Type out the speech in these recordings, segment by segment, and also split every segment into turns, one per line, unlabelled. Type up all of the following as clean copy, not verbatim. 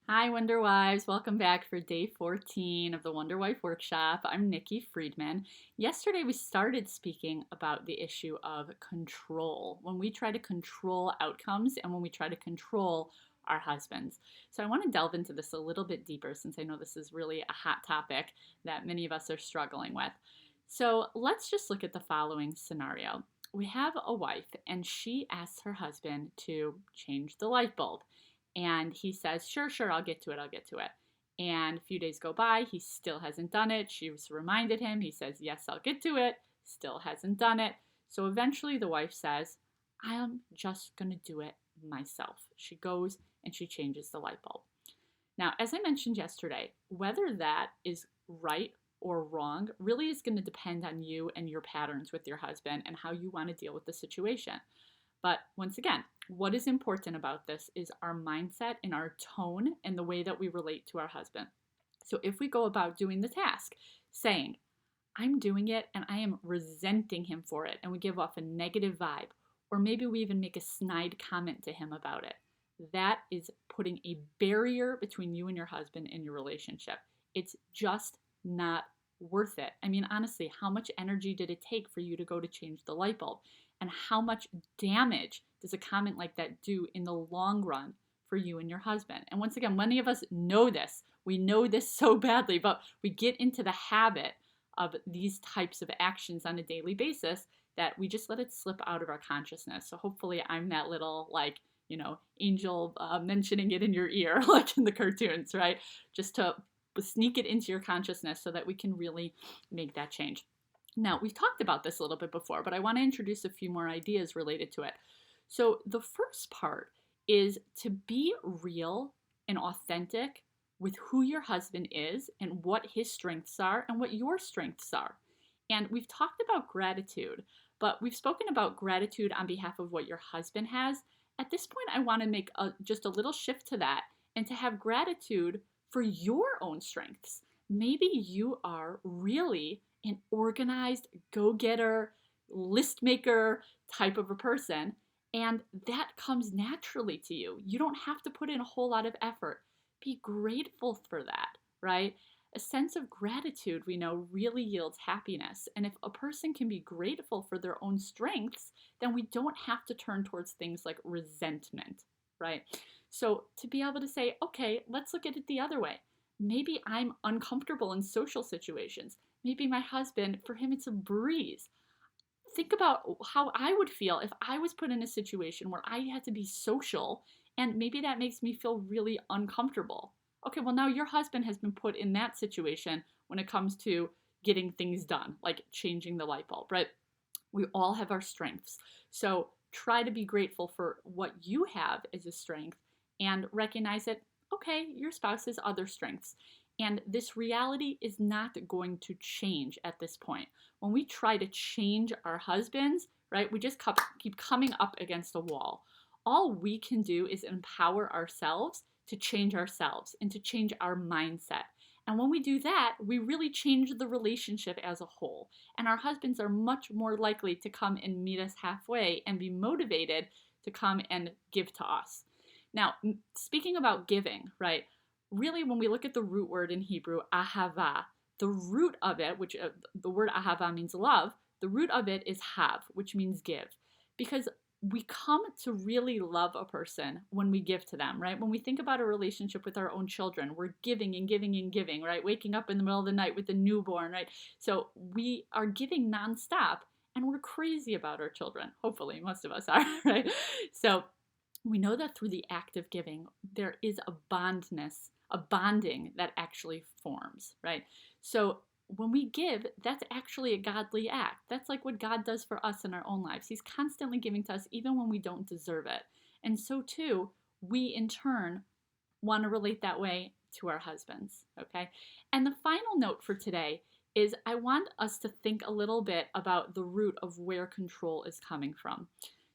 Hi, Wonder Wives. Welcome back for day 14 of the Wonder Wife Workshop. I'm Nikki Friedman. Yesterday, we started speaking about the issue of control, when we try to control outcomes and when we try to control our husbands. So, I want to delve into this a little bit deeper since I know this is really a hot topic that many of us are struggling with. So, let's just look at the following scenario. We have a wife, and she asks her husband to change the light bulb. And he says, sure, sure, I'll get to it, I'll get to it. And a few days go by, he still hasn't done it. She's reminded him, he says, yes, I'll get to it, still hasn't done it. So eventually the wife says, I'm just going to do it myself. She goes and she changes the light bulb. Now, as I mentioned yesterday, whether that is right or wrong really is going to depend on you and your patterns with your husband and how you want to deal with the situation. But once again, what is important about this is our mindset and our tone and the way that we relate to our husband. So if we go about doing the task saying, I'm doing it and I am resenting him for it, and we give off a negative vibe, or maybe we even make a snide comment to him about it, that is putting a barrier between you and your husband in your relationship. It's just not worth it. I mean, honestly, how much energy did it take for you to go to change the light bulb? And how much damage does a comment like that do in the long run for you and your husband? And once again, many of us know this. We know this so badly, but we get into the habit of these types of actions on a daily basis that we just let it slip out of our consciousness. So hopefully I'm that little, angel mentioning it in your ear, like in the cartoons, right? Just to sneak it into your consciousness so that we can really make that change. Now, we've talked about this a little bit before, but I want to introduce a few more ideas related to it. So, the first part is to be real and authentic with who your husband is and what his strengths are and what your strengths are. And we've talked about gratitude, but we've spoken about gratitude on behalf of what your husband has. At this point, I want to make just a little shift to that and to have gratitude for your own strengths. Maybe you are really an organized, go getter, list maker type of a person, and that comes naturally to you. You don't have to put in a whole lot of effort. Be grateful for that, right? A sense of gratitude, we know, really yields happiness. And if a person can be grateful for their own strengths, then we don't have to turn towards things like resentment, right? So to be able to say, okay, let's look at it the other way. Maybe I'm uncomfortable in social situations. Maybe my husband, for him, it's a breeze. Think about how I would feel if I was put in a situation where I had to be social, and maybe that makes me feel really uncomfortable. Okay, well, now your husband has been put in that situation when it comes to getting things done, like changing the light bulb, right? We all have our strengths. So try to be grateful for what you have as a strength and recognize that, okay, your spouse has other strengths. And this reality is not going to change at this point. When we try to change our husbands, right, we just keep coming up against a wall. All we can do is empower ourselves to change ourselves and to change our mindset. And when we do that, we really change the relationship as a whole. And our husbands are much more likely to come and meet us halfway and be motivated to come and give to us. Now, speaking about giving, right? Really, when we look at the root word in Hebrew, ahava, the root of it, which the word ahava means love, the root of it is have, which means give. Because we come to really love a person when we give to them, right? When we think about a relationship with our own children, we're giving and giving and giving, right? Waking up in the middle of the night with a newborn, right? So we are giving nonstop, and we're crazy about our children. Hopefully, most of us are, right? So we know that through the act of giving, there is a bonding that actually forms, right? So when we give, that's actually a godly act. That's like what God does for us in our own lives. He's constantly giving to us even when we don't deserve it. And so too, we in turn want to relate that way to our husbands, okay? And the final note for today is I want us to think a little bit about the root of where control is coming from.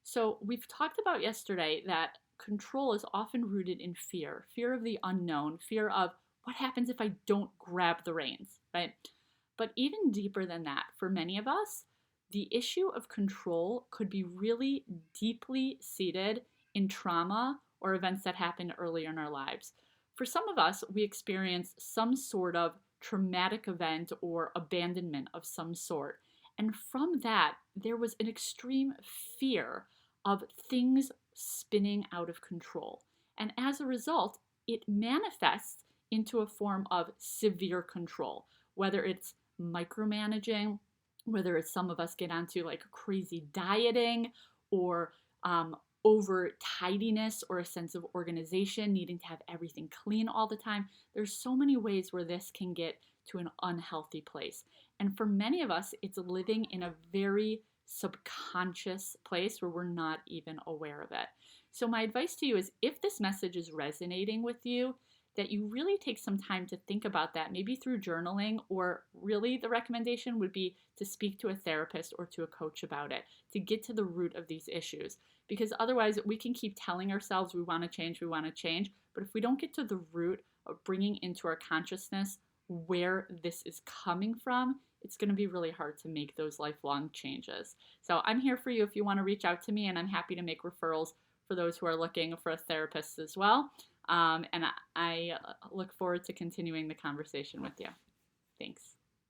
So we've talked about yesterday that control is often rooted in fear of the unknown, fear of what happens if I don't grab the reins, right? But even deeper than that, for many of us, the issue of control could be really deeply seated in trauma or events that happened earlier in our lives. For some of us, we experience some sort of traumatic event or abandonment of some sort. And from that, there was an extreme fear of things spinning out of control. And as a result, it manifests into a form of severe control, whether it's micromanaging, whether it's some of us get onto like crazy dieting or over tidiness or a sense of organization, needing to have everything clean all the time. There's so many ways where this can get to an unhealthy place. And for many of us, it's living in a very subconscious place where we're not even aware of it. So my advice to you is if this message is resonating with you, that you really take some time to think about that, maybe through journaling, or really the recommendation would be to speak to a therapist or to a coach about it to get to the root of these issues. Because otherwise, we can keep telling ourselves we want to change, but if we don't get to the root of bringing into our consciousness where this is coming from, it's going to be really hard to make those lifelong changes. So I'm here for you if you want to reach out to me, and I'm happy to make referrals for those who are looking for a therapist as well. And I look forward to continuing the conversation with you. Thanks.